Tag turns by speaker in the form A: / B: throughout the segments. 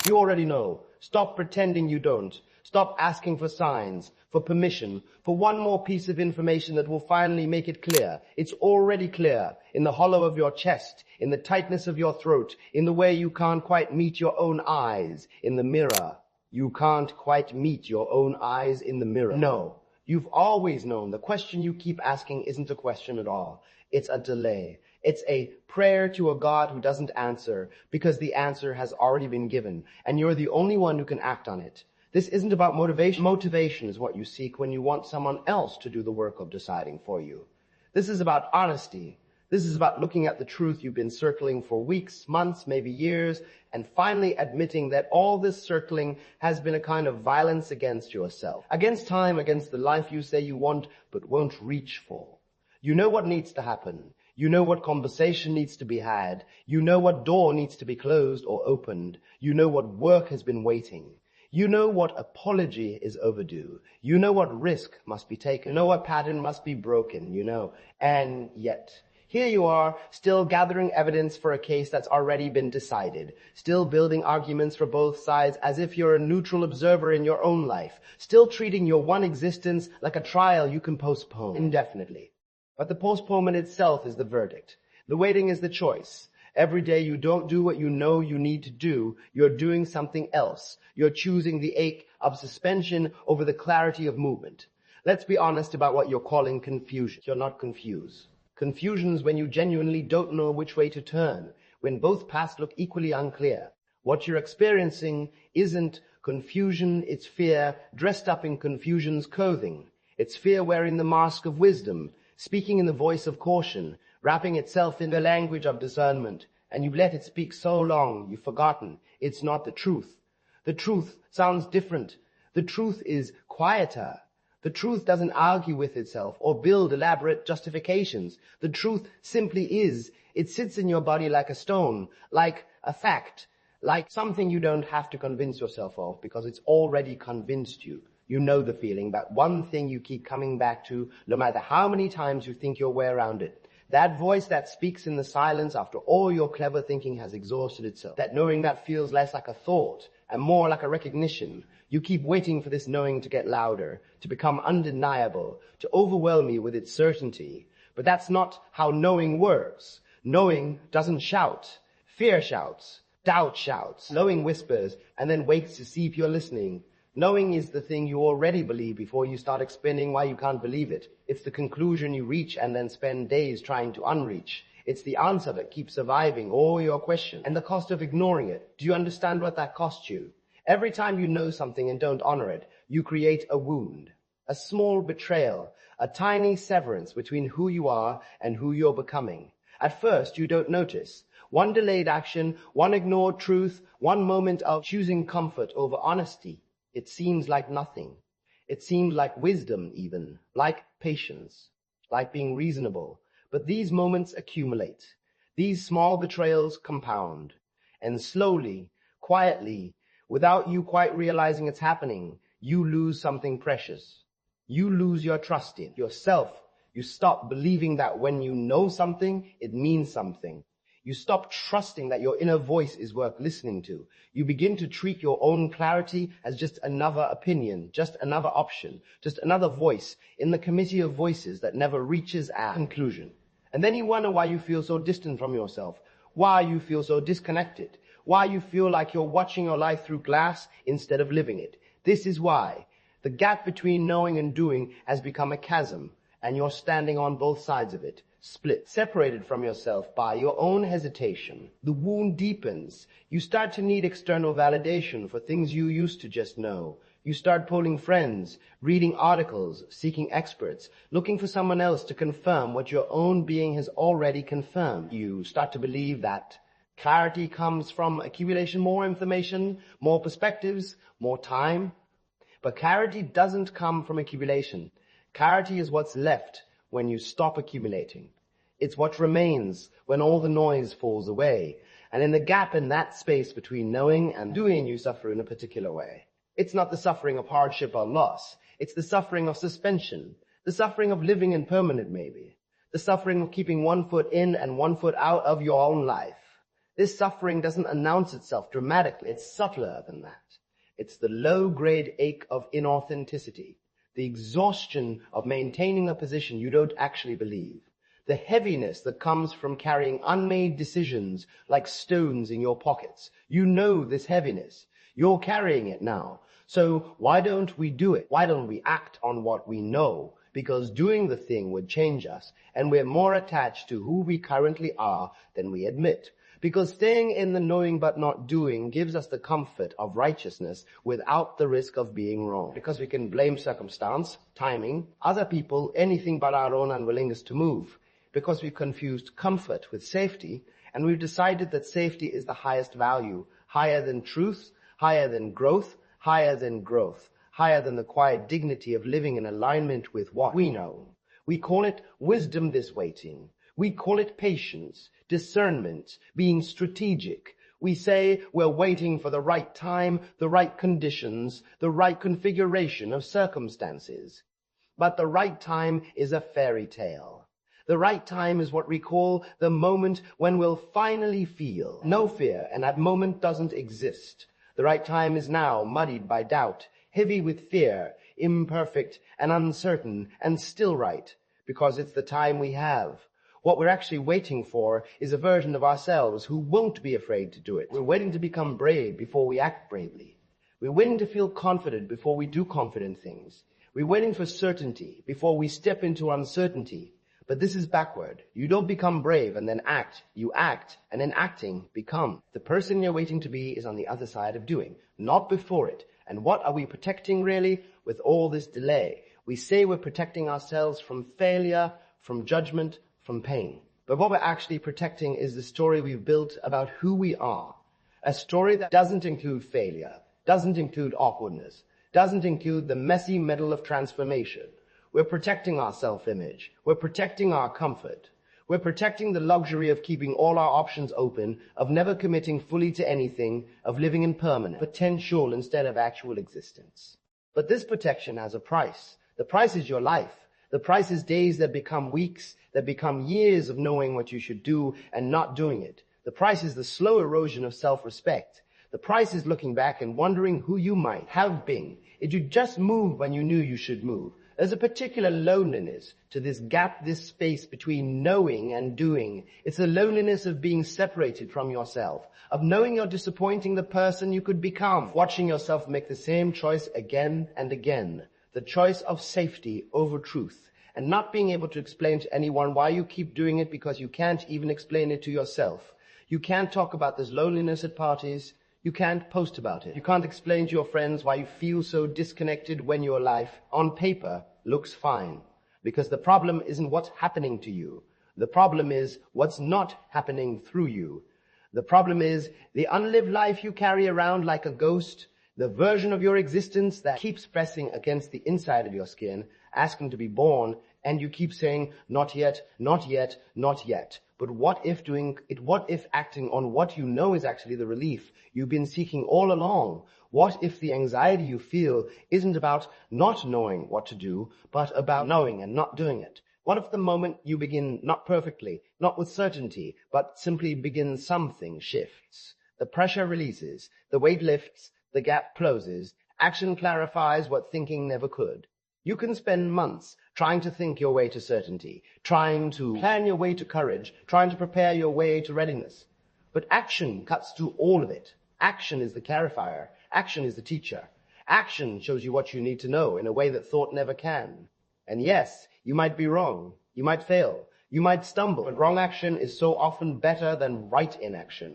A: You already know. Stop pretending you don't. Stop asking for signs, for permission, for one more piece of information that will finally make it clear. It's already clear in the hollow of your chest, in the tightness of your throat, in the way you can't quite meet your own eyes in the mirror. You can't quite meet your own eyes in the mirror. No, you've always known. The question you keep asking isn't a question at all. It's a delay. It's a prayer to a God who doesn't answer because the answer has already been given, and you're the only one who can act on it. This isn't about motivation. Motivation is what you seek when you want someone else to do the work of deciding for you. This is about honesty. This is about looking at the truth you've been circling for weeks, months, maybe years, and finally admitting that all this circling has been a kind of violence against yourself, against time, against the life you say you want but won't reach for. You know what needs to happen. You know what conversation needs to be had. You know what door needs to be closed or opened. You know what work has been waiting. You know what apology is overdue. You know what risk must be taken. You know what pattern must be broken, you know. And yet, here you are, still gathering evidence for a case that's already been decided. Still building arguments for both sides as if you're a neutral observer in your own life. Still treating your one existence like a trial you can postpone indefinitely. But the postponement itself is the verdict. The waiting is the choice. Every day you don't do what you know you need to do, you're doing something else. You're choosing the ache of suspension over the clarity of movement. Let's be honest about what you're calling confusion. You're not confused. Confusion is when you genuinely don't know which way to turn, when both paths look equally unclear. What you're experiencing isn't confusion, it's fear dressed up in confusion's clothing. It's fear wearing the mask of wisdom, speaking in the voice of caution, wrapping itself in the language of discernment, and you've let it speak so long, you've forgotten. It's not the truth. The truth sounds different. The truth is quieter. The truth doesn't argue with itself or build elaborate justifications. The truth simply is. It sits in your body like a stone, like a fact, like something you don't have to convince yourself of because it's already convinced you. You know the feeling, that one thing you keep coming back to, no matter how many times you think your way around it. That voice that speaks in the silence after all your clever thinking has exhausted itself. That knowing that feels less like a thought and more like a recognition. You keep waiting for this knowing to get louder, to become undeniable, to overwhelm you with its certainty. But that's not how knowing works. Knowing doesn't shout. Fear shouts. Doubt shouts. Knowing whispers and then waits to see if you're listening. Knowing is the thing you already believe before you start explaining why you can't believe it. It's the conclusion you reach and then spend days trying to unreach. It's the answer that keeps surviving all your questions and the cost of ignoring it. Do you understand what that costs you? Every time you know something and don't honor it, you create a wound, a small betrayal, a tiny severance between who you are and who you're becoming. At first, you don't notice. One delayed action, one ignored truth, one moment of choosing comfort over honesty. It seems like nothing. It seems like wisdom even, like patience, like being reasonable. But these moments accumulate. These small betrayals compound. And slowly, quietly, without you quite realizing it's happening, you lose something precious. You lose your trust in yourself. You stop believing that when you know something, it means something. You stop trusting that your inner voice is worth listening to. You begin to treat your own clarity as just another opinion, just another option, just another voice in the committee of voices that never reaches a conclusion. And then you wonder why you feel so distant from yourself, why you feel so disconnected, why you feel like you're watching your life through glass instead of living it. This is why. The gap between knowing and doing has become a chasm, and you're standing on both sides of it. Split, separated from yourself by your own hesitation. The wound deepens. You start to need external validation for things you used to just know. You start polling friends, reading articles, seeking experts, looking for someone else to confirm what your own being has already confirmed. You start to believe that clarity comes from accumulation, more information, more perspectives, more time. But clarity doesn't come from accumulation. Clarity is what's left when you stop accumulating. It's what remains when all the noise falls away. And in the gap in that space between knowing and doing, you suffer in a particular way. It's not the suffering of hardship or loss. It's the suffering of suspension. The suffering of living impermanent, maybe. The suffering of keeping one foot in and one foot out of your own life. This suffering doesn't announce itself dramatically. It's subtler than that. It's the low-grade ache of inauthenticity, the exhaustion of maintaining a position you don't actually believe, the heaviness that comes from carrying unmade decisions like stones in your pockets. You know this heaviness. You're carrying it now. So why don't we do it? Why don't we act on what we know? Because doing the thing would change us, and we're more attached to who we currently are than we admit. Because staying in the knowing but not doing gives us the comfort of righteousness without the risk of being wrong. Because we can blame circumstance, timing, other people, anything but our own unwillingness to move. Because we've confused comfort with safety, and we've decided that safety is the highest value, higher than truth, higher than growth, higher than the quiet dignity of living in alignment with what we know. We call it wisdom, this waiting. We call it patience, discernment, being strategic. We say we're waiting for the right time, the right conditions, the right configuration of circumstances. But the right time is a fairy tale. The right time is what we call the moment when we'll finally feel no fear, and that moment doesn't exist. The right time is now, muddied by doubt, heavy with fear, imperfect and uncertain, and still right, because it's the time we have. What we're actually waiting for is a version of ourselves who won't be afraid to do it. We're waiting to become brave before we act bravely. We're waiting to feel confident before we do confident things. We're waiting for certainty before we step into uncertainty. But this is backward. You don't become brave and then act. You act, and in acting, become. The person you're waiting to be is on the other side of doing, not before it. And what are we protecting really with all this delay? We say we're protecting ourselves from failure, from judgment, from pain. But what we're actually protecting is the story we've built about who we are. A story that doesn't include failure, doesn't include awkwardness, doesn't include the messy middle of transformation. We're protecting our self-image. We're protecting our comfort. We're protecting the luxury of keeping all our options open, of never committing fully to anything, of living in permanent potential instead of actual existence. But this protection has a price. The price is your life. The price is days that become weeks, that become years of knowing what you should do and not doing it. The price is the slow erosion of self-respect. The price is looking back and wondering who you might have been if you just moved when you knew you should move. There's a particular loneliness to this gap, this space between knowing and doing. It's the loneliness of being separated from yourself, of knowing you're disappointing the person you could become, watching yourself make the same choice again and again, the choice of safety over truth, and not being able to explain to anyone why you keep doing it because you can't even explain it to yourself. You can't talk about this loneliness at parties. You can't post about it. You can't explain to your friends why you feel so disconnected when your life, on paper, looks fine. Because the problem isn't what's happening to you. The problem is what's not happening through you. The problem is the unlived life you carry around like a ghost, the version of your existence that keeps pressing against the inside of your skin, asking to be born, and you keep saying, not yet, not yet, not yet. But what if acting on what you know is actually the relief you've been seeking all along? What if the anxiety you feel isn't about not knowing what to do, but about knowing and not doing it? What if the moment you begin not perfectly, not with certainty, but simply begin something shifts? The pressure releases, the weight lifts, the gap closes, action clarifies what thinking never could. You can spend months trying to think your way to certainty, trying to plan your way to courage, trying to prepare your way to readiness. But action cuts through all of it. Action is the clarifier. Action is the teacher. Action shows you what you need to know in a way that thought never can. And yes, you might be wrong. You might fail. You might stumble. But wrong action is so often better than right inaction.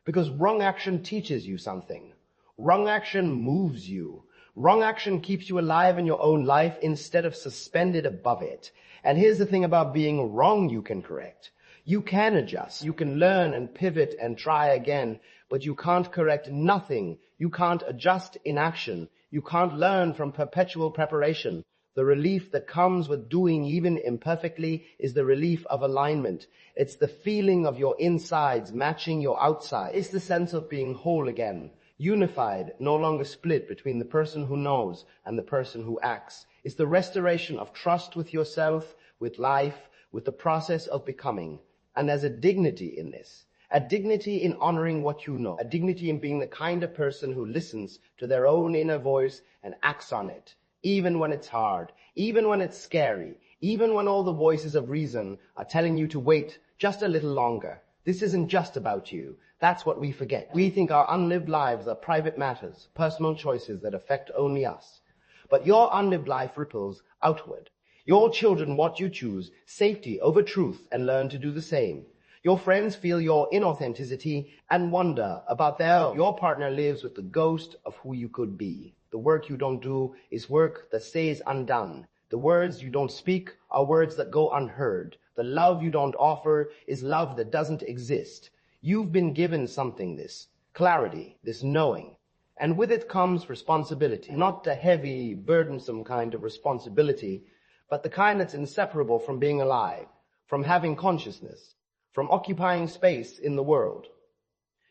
A: Because wrong action teaches you something. Wrong action moves you. Wrong action keeps you alive in your own life instead of suspended above it. And here's the thing about being wrong you can correct. You can adjust. You can learn and pivot and try again. But you can't correct nothing. You can't adjust inaction. You can't learn from perpetual preparation. The relief that comes with doing even imperfectly is the relief of alignment. It's the feeling of your insides matching your outside. It's the sense of being whole again. Unified, no longer split between the person who knows and the person who acts. It's the restoration of trust with yourself, with life, with the process of becoming. And there's a dignity in this. a dignity in honoring what you know, a dignity in being the kind of person who listens to their own inner voice and acts on it, even when it's hard, even when it's scary, even when all the voices of reason are telling you to wait just a little longer. This isn't just about you. That's what we forget. We think our unlived lives are private matters, personal choices that affect only us. But your unlived life ripples outward. Your children watch you choose safety over truth and learn to do the same. Your friends feel your inauthenticity and wonder about their own. Your partner lives with the ghost of who you could be. The work you don't do is work that stays undone. The words you don't speak are words that go unheard. The love you don't offer is love that doesn't exist. You've been given something, this clarity, this knowing. And with it comes responsibility. Not a heavy, burdensome kind of responsibility, but the kind that's inseparable from being alive, from having consciousness, from occupying space in the world.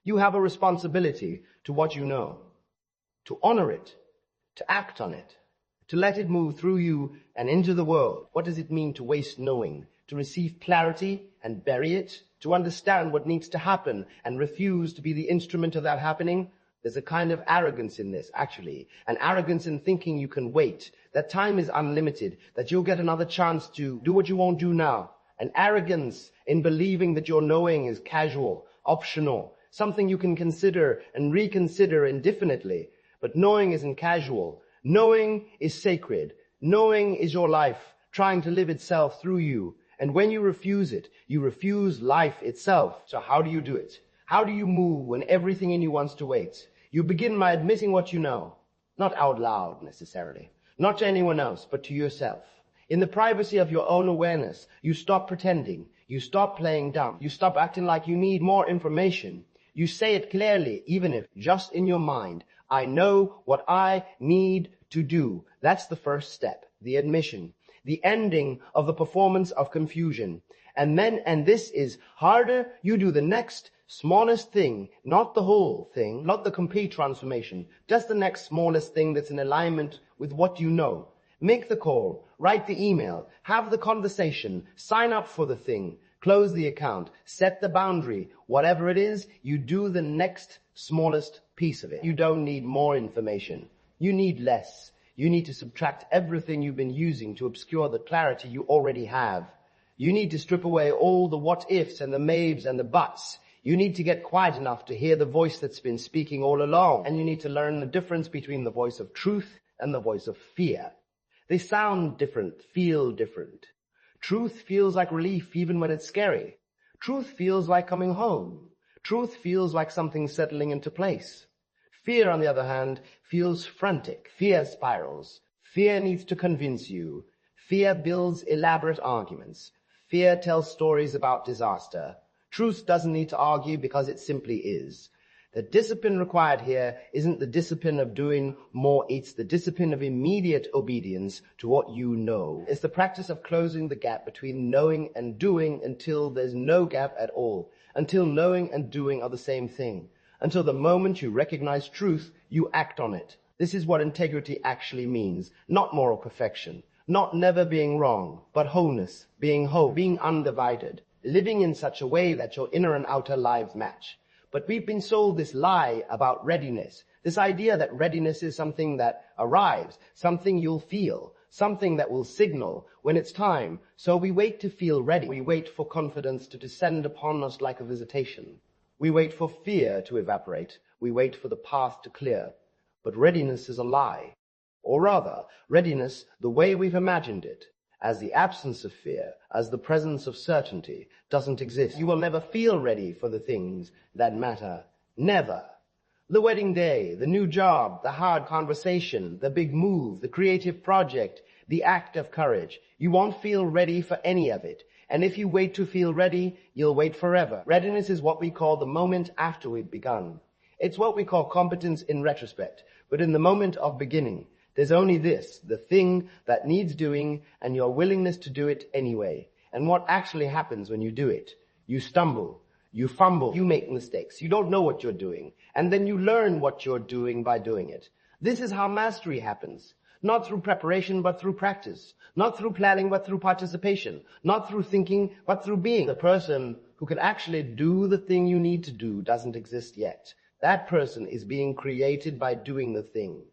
A: You have a responsibility to what you know, to honor it, to act on it, to let it move through you and into the world. What does it mean to waste knowing? To receive clarity and bury it? To understand what needs to happen and refuse to be the instrument of that happening? There's a kind of arrogance in this, actually. An arrogance in thinking you can wait, that time is unlimited, that you'll get another chance to do what you won't do now. An arrogance in believing that your knowing is casual, optional, something you can consider and reconsider indefinitely. But knowing isn't casual. Knowing is sacred. Knowing is your life, trying to live itself through you. And when you refuse it, you refuse life itself. So how do you do it? How do you move when everything in you wants to wait? You begin by admitting what you know. Not out loud, necessarily. Not to anyone else, but to yourself. In the privacy of your own awareness, you stop pretending. You stop playing dumb. You stop acting like you need more information. You say it clearly, even if just in your mind. I know what I need to do. That's the first step, the admission, the ending of the performance of confusion. And this is harder, you do the next smallest thing, not the whole thing, not the complete transformation, just the next smallest thing that's in alignment with what you know. Make the call, write the email, have the conversation, sign up for the thing, close the account, set the boundary. Whatever it is, you do the next smallest piece of it. You don't need more information. You need less. You need to subtract everything you've been using to obscure the clarity you already have. You need to strip away all the what-ifs and the maybes and the buts. You need to get quiet enough to hear the voice that's been speaking all along. And you need to learn the difference between the voice of truth and the voice of fear. They sound different, feel different. Truth feels like relief even when it's scary. Truth feels like coming home. Truth feels like something settling into place. Fear, on the other hand, feels frantic. Fear spirals. Fear needs to convince you. Fear builds elaborate arguments. Fear tells stories about disaster. Truth doesn't need to argue because it simply is. The discipline required here isn't the discipline of doing more, it's the discipline of immediate obedience to what you know. It's the practice of closing the gap between knowing and doing until there's no gap at all, until knowing and doing are the same thing, until the moment you recognize truth, you act on it. This is what integrity actually means, not moral perfection, not never being wrong, but wholeness, being whole, being undivided, living in such a way that your inner and outer lives match. But we've been sold this lie about readiness, this idea that readiness is something that arrives, something you'll feel, something that will signal when it's time. So we wait to feel ready. We wait for confidence to descend upon us like a visitation. We wait for fear to evaporate. We wait for the path to clear. But readiness is a lie. Or rather, readiness, the way we've imagined it, as the absence of fear, as the presence of certainty, doesn't exist. You will never feel ready for the things that matter. Never. The wedding day, the new job, the hard conversation, the big move, the creative project, the act of courage. You won't feel ready for any of it. And if you wait to feel ready, you'll wait forever. Readiness is what we call the moment after we've begun. It's what we call competence in retrospect. But in the moment of beginning, there's only this, the thing that needs doing and your willingness to do it anyway. And what actually happens when you do it? You stumble, you fumble, you make mistakes, you don't know what you're doing, and then you learn what you're doing by doing it. This is how mastery happens. Not through preparation, but through practice. Not through planning, but through participation. Not through thinking, but through being. The person who can actually do the thing you need to do doesn't exist yet. That person is being created by doing the thing.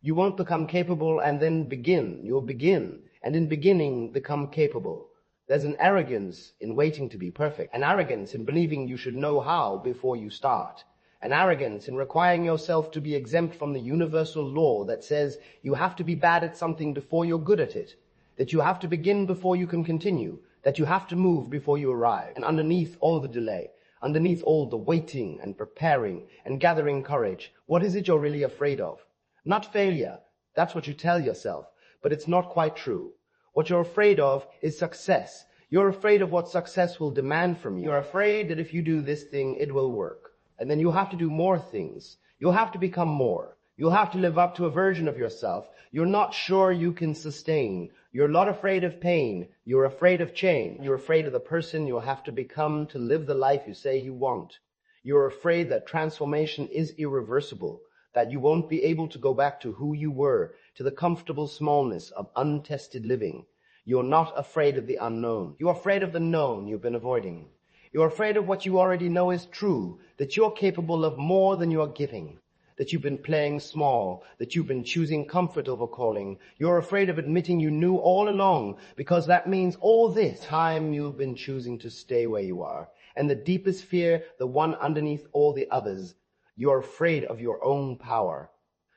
A: You won't become capable and then begin. You'll begin, and in beginning become capable. There's an arrogance in waiting to be perfect. An arrogance in believing you should know how before you start. An arrogance in requiring yourself to be exempt from the universal law that says you have to be bad at something before you're good at it. That you have to begin before you can continue. That you have to move before you arrive. And underneath all the delay, underneath all the waiting and preparing and gathering courage, what is it you're really afraid of? Not failure. That's what you tell yourself. But it's not quite true. What you're afraid of is success. You're afraid of what success will demand from you. You're afraid that if you do this thing, it will work. And then you'll have to do more things. You'll have to become more. You'll have to live up to a version of yourself you're not sure you can sustain. You're not afraid of pain. You're afraid of change. You're afraid of the person you'll have to become to live the life you say you want. You're afraid that transformation is irreversible, that you won't be able to go back to who you were, to the comfortable smallness of untested living. You're not afraid of the unknown. You're afraid of the known you've been avoiding. You're afraid of what you already know is true, that you're capable of more than you're giving, that you've been playing small, that you've been choosing comfort over calling. You're afraid of admitting you knew all along, because that means all this time you've been choosing to stay where you are. And the deepest fear, the one underneath all the others, you're afraid of your own power.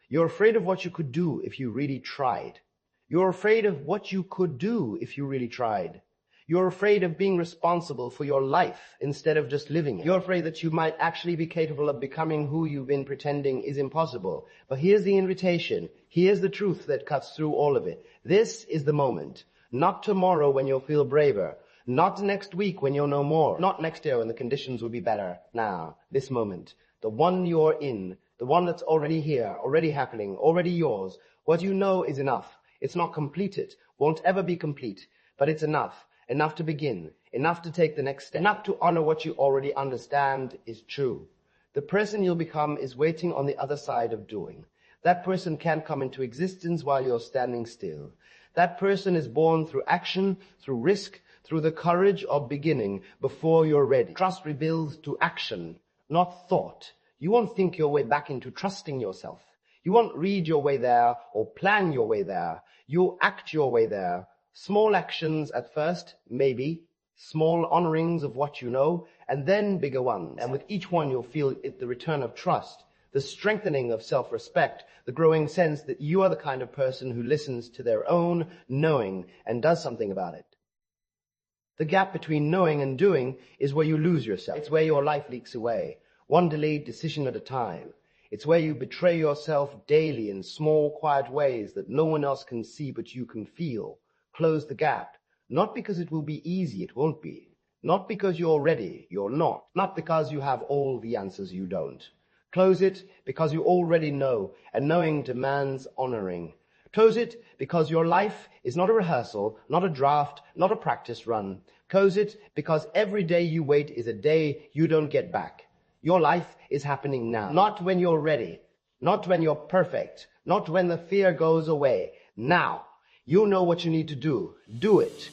A: You're afraid of what you could do if you really tried. You're afraid of what you could do if you really tried. You're afraid of being responsible for your life instead of just living it. You're afraid that you might actually be capable of becoming who you've been pretending is impossible. But here's the invitation. Here's the truth that cuts through all of it. This is the moment. Not tomorrow when you'll feel braver. Not next week when you'll know more. Not next year when the conditions will be better. Now, this moment. The one you're in. The one that's already here, already happening, already yours. What you know is enough. It's not completed. Won't ever be complete. But it's enough. Enough to begin, enough to take the next step, enough to honor what you already understand is true. The person you'll become is waiting on the other side of doing. That person can't come into existence while you're standing still. That person is born through action, through risk, through the courage of beginning before you're ready. Trust rebuilds to action, not thought. You won't think your way back into trusting yourself. You won't read your way there or plan your way there. You'll act your way there. Small actions at first, maybe, small honorings of what you know, and then bigger ones. And with each one you'll feel it, the return of trust, the strengthening of self-respect, the growing sense that you are the kind of person who listens to their own knowing and does something about it. The gap between knowing and doing is where you lose yourself. It's where your life leaks away, one delayed decision at a time. It's where you betray yourself daily in small, quiet ways that no one else can see but you can feel. Close the gap. Not because it will be easy, it won't be. Not because you're ready, you're not. Not because you have all the answers, you don't. Close it because you already know, and knowing demands honoring. Close it because your life is not a rehearsal, not a draft, not a practice run. Close it because every day you wait is a day you don't get back. Your life is happening now. Not when you're ready. Not when you're perfect. Not when the fear goes away. Now. You know what you need to do. Do it.